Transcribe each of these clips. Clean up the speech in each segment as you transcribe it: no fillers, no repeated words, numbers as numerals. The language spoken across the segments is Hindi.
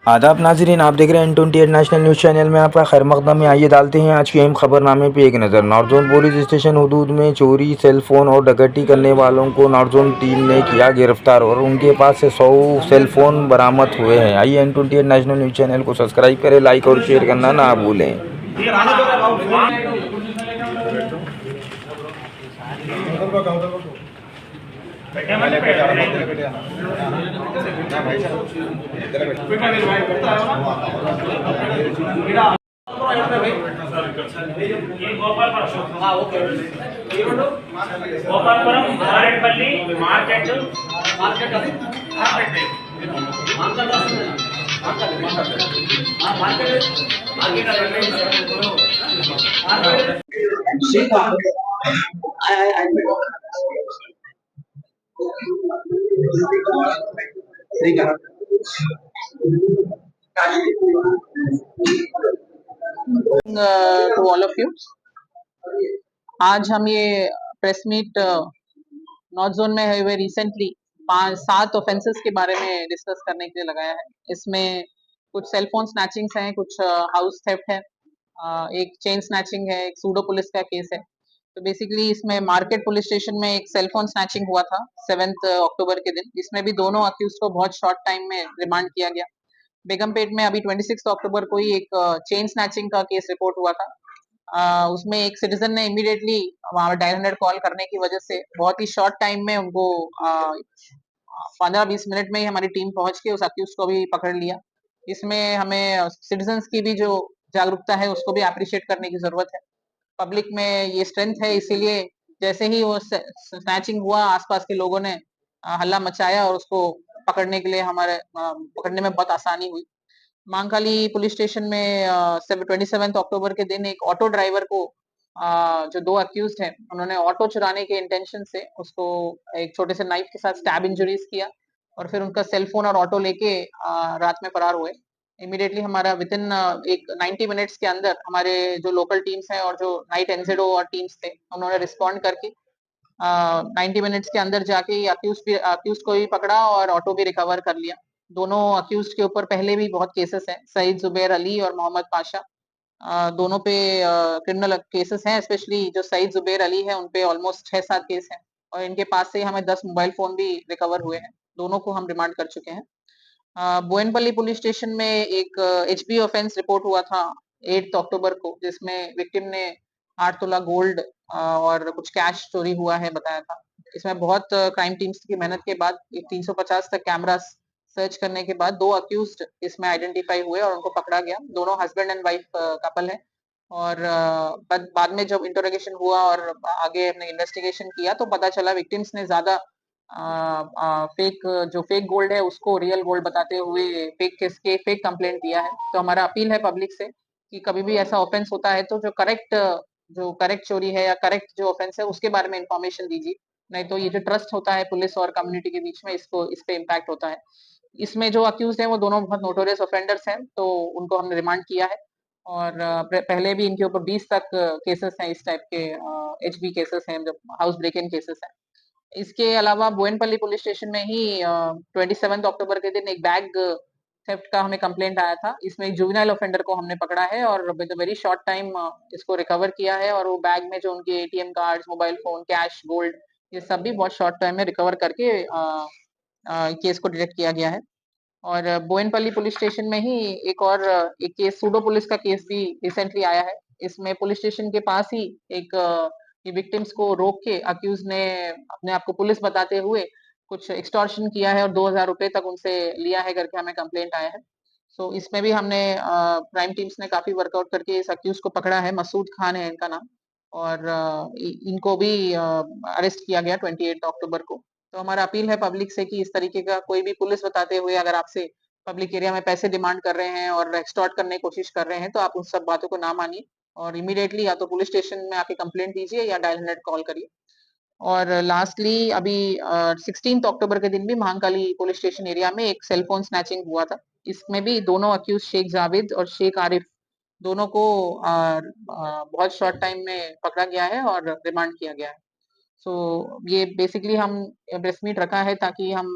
आदाब नाजरीन, आप देख रहे हैं N28 नेशनल न्यूज़ चैनल में आपका खैर मकदम है। आइए डालते हैं आज की अहम खबरनामे पे एक नज़र। नॉर्थ जोन पुलिस स्टेशन हदूद में चोरी, सेलफोन और डकैती करने वालों को नॉर्थ जोन टीम ने किया गिरफ्तार और उनके पास से 100 सेलफोन बरामद हुए हैं। आइए N28 नेशनल न्यूज़ चैनल को सब्सक्राइब करें, लाइक और शेयर करना ना भूलें। Gopalapuram Marredpally market to all of you. आज हम ये प्रेस मीट नॉर्थ जोन में हुए रिसेंटली 5-7 ऑफेंसेस के बारे में डिस्कस करने के लिए लगाया है। इसमें कुछ सेलफोन स्नैचिंग्स हैं, कुछ हाउस थेफ्ट है, एक चेन स्नैचिंग है, एक सूडो पुलिस का केस है। तो बेसिकली इसमें मार्केट पुलिस स्टेशन में एक सेलफोन स्नैचिंग हुआ था 7 अक्टूबर के दिन। इसमें भी दोनों अक्यूज को बहुत शॉर्ट टाइम में रिमांड किया गया। बेगमपेट में अभी 26 अक्टूबर को ही एक चेन स्नैचिंग का केस रिपोर्ट हुआ था। उसमें एक सिटीजन ने इमीडिएटली वहां डायल 100 कॉल करने की वजह से बहुत ही शॉर्ट टाइम में उनको 15-20 मिनट में ही हमारी टीम पहुंच के उस अक्यूज को भी पकड़ लिया। इसमें हमें सिटीजन्स की भी जो जागरूकता है उसको भी अप्रिशिएट करने की जरूरत है। पब्लिक में ये स्ट्रेंथ है, इसीलिए जैसे ही वो स्नैचिंग हुआ आसपास के लोगों ने हल्ला मचाया और उसको पकड़ने के लिए हमारे पकड़ने में बहुत आसानी हुई। महाकाली पुलिस स्टेशन में 27 अक्टूबर के दिन एक ऑटो ड्राइवर को जो 2 अक्यूज्ड हैं उन्होंने ऑटो चुराने के इंटेंशन से उसको एक छोटे से नाइफ के साथ स्टैब इंजरीज किया और फिर उनका सेल फोन और ऑटो लेके रात में फरार हुए। इमीडिएटली हमारा विद इन एक 90 मिनट्स के अंदर हमारे जो लोकल टीम्स हैं और जो नाइट एनजेडो और टीम्स थे उन्होंने रिस्पॉन्ड करके 90 मिनट्स के अंदर जाके अक्यूज को भी पकड़ा और ऑटो भी रिकवर कर लिया। दोनों अक्यूज के ऊपर पहले भी बहुत केसेस हैं, सईद जुबैर अली और मोहम्मद पाशा। दोनों पे क्रिमिनल केसेस हैं, स्पेशली जो सईद जुबैर अली है उन पे ऑलमोस्ट 6-7 केस हैं और इनके पास से हमें 10 मोबाइल फोन भी रिकवर हुए हैं। दोनों को हम रिमांड कर चुके हैं। बोयनपल्ली पुलिस स्टेशन में एक एचबी ऑफेंस रिपोर्ट हुआ था 8 अक्टूबर को, जिसमें विक्टिम ने 8 तोला गोल्ड और कुछ कैश चोरी हुआ है बताया था। इसमें बहुत क्राइम टीम्स की मेहनत के बाद 350 तक कैमरास सर्च करने के बाद 2 अक्यूज्ड इसमें आइडेंटिफाई हुए और उनको पकड़ा गया। दोनों हस्बैंड एंड वाइफ कपल है और बाद में जब इंटरोगेशन हुआ और आगे हमने इन्वेस्टिगेशन किया तो पता चला विक्टिम्स ने ज्यादा फेक जो फेक गोल्ड है उसको रियल गोल्ड बताते हुए फेक कंप्लेंट दिया है। तो हमारा अपील है पब्लिक से कि कभी भी ऐसा ऑफेंस होता है तो जो करेक्ट चोरी है या करेक्ट जो ऑफेंस है उसके बारे में इंफॉर्मेशन दीजिए, नहीं तो ये जो ट्रस्ट होता है पुलिस और कम्युनिटी के बीच में इस पे इम्पैक्ट होता है। इसमें जो अक्यूज हैं वो दोनों बहुत नोटोरियस ऑफेंडर्स हैं, तो उनको हमने रिमांड किया है और पहले भी इनके ऊपर 20 तक केसेस हैं, इस टाइप के एचबी केसेस हैं, जो हाउस ब्रेक इन केसेस हैं। इसके अलावा बोयनपल्ली पुलिस स्टेशन में ही 27 अक्टूबर के दिन एक बैग थेफ्ट का हमें कंप्लेंट आया था। इसमें एक जुवेनाइल ऑफेंडर को हमने पकड़ा है और with a very short time इसको रिकवर किया है और वो बैग में जो उनके ATM cards, mobile phone, cash, gold, ये सब भी बहुत शॉर्ट टाइम में रिकवर करके केस को डिटेक्ट किया गया है। और बोयनपल्ली पुलिस स्टेशन में ही एक केस सूडो पुलिस का केस भी रिसेंटली आया है। इसमें पुलिस स्टेशन के पास ही एक ये विक्टिम्स को रोक के अक्यूज ने अपने आप को पुलिस बताते हुए कुछ एक्सटॉर्शन किया है और 2000 रुपए तक उनसे लिया है करके हमें कंप्लेंट आया है। सो इसमें भी हमने क्राइम टीम्स ने काफी वर्कआउट करके इस अक्यूज को पकड़ा है। मसूद खान है इनका नाम और इनको भी अरेस्ट किया गया 28 अक्टूबर को। तो हमारा अपील है पब्लिक से कि इस तरीके का कोई भी पुलिस बताते हुए अगर आपसे पब्लिक एरिया में पैसे डिमांड कर रहे हैं और एक्सटॉर्ट करने की कोशिश कर रहे हैं तो आप उन सब बातों को ना मानिए और इमीडिएटली या तो पुलिस स्टेशन में आके कंप्लेंट दीजिए या डायल 100 कॉल करिए। और लास्टली अभी 16 अक्टूबर के दिन भी महाकाली पुलिस स्टेशन एरिया में एक सेलफोन स्नैचिंग हुआ था। इसमें भी दोनों अक्यूज शेख जावेद और शेख आरिफ दोनों को बहुत शॉर्ट टाइम में पकड़ा गया है और रिमांड किया गया है। सो ये बेसिकली हम प्रेस मीट रखा है ताकि हम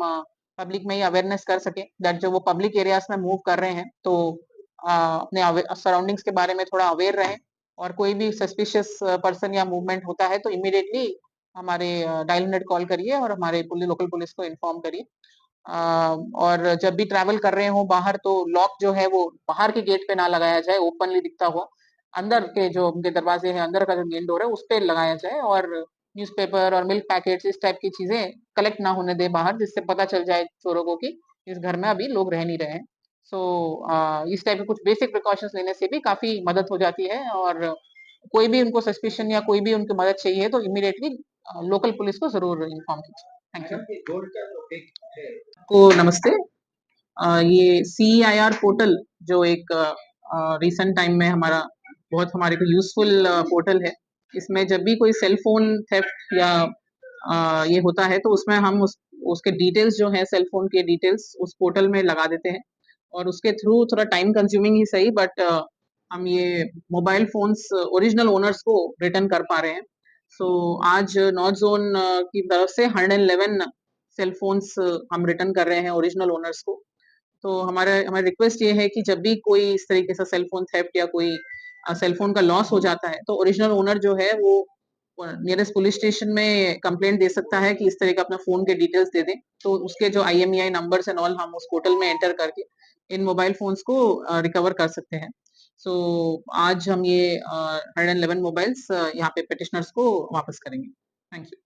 पब्लिक में ही अवेयरनेस कर सके दैट जो वो पब्लिक एरियाज में मूव कर रहे हैं तो अपने सराउंडिंग्स के बारे में थोड़ा अवेयर रहें और कोई भी सस्पिशियस पर्सन या मूवमेंट होता है तो इमीडिएटली हमारे डायल 100 कॉल करिए और हमारे लोकल पुलिस को इन्फॉर्म करिए। और जब भी ट्रैवल कर रहे हो बाहर तो लॉक जो है वो बाहर के गेट पे ना लगाया जाए, ओपनली दिखता हुआ अंदर के जो उनके दरवाजे हैं, अंदर का जो मेन डोर है उस पे लगाया जाए और न्यूज़पेपर और मिल्क पैकेट्स इस टाइप की चीजें कलेक्ट ना होने दे बाहर, जिससे पता चल जाए चोरों को कि इस घर में अभी लोग रह नहीं रहे हैं। सो इस टाइप के कुछ बेसिक प्रिकॉशंस लेने से भी काफी मदद हो जाती है और कोई भी उनको सस्पिशन या कोई भी उनको मदद चाहिए तो इमीडिएटली लोकल पुलिस को जरूर इन्फॉर्म कीजिए। Thank you. को नमस्ते। ये CIR पोर्टल जो एक रिसेंट टाइम में हमारा बहुत हमारे को यूजफुल पोर्टल है। इसमें जब भी कोई सेल फोन थेफ्ट या ये होता है तो उसमें हम उसके डिटेल्स जो है सेल फोन के डिटेल्स उस पोर्टल में लगा देते हैं और उसके थ्रू थोड़ा टाइम कंज्यूमिंग ही सही बट हम ये मोबाइल फोन्स ओरिजिनल ओनर्स को रिटर्न कर पा रहे हैं। सो आज नॉर्थ जोन की तरफ से 111 सेल फोन्स हम रिटर्न कर रहे हैं ओरिजिनल ओनर्स को। तो हमारी रिक्वेस्ट ये है कि जब भी कोई इस तरीके से सेल फोन थेफ्ट या कोई सेल फोन का लॉस हो जाता है तो ओरिजिनल ओनर जो है वो नियरेस्ट पुलिस स्टेशन में कंप्लेंट दे सकता है कि इस तरह का अपना फोन के डिटेल्स दे दें। तो उसके जो IMEI नंबर्स एंड ऑल हम उस पोर्टल में एंटर करके इन मोबाइल फोन्स को रिकवर कर सकते हैं। सो आज हम ये 111 मोबाइल्स यहाँ पे पेटिशनर्स को वापस करेंगे। Thank you.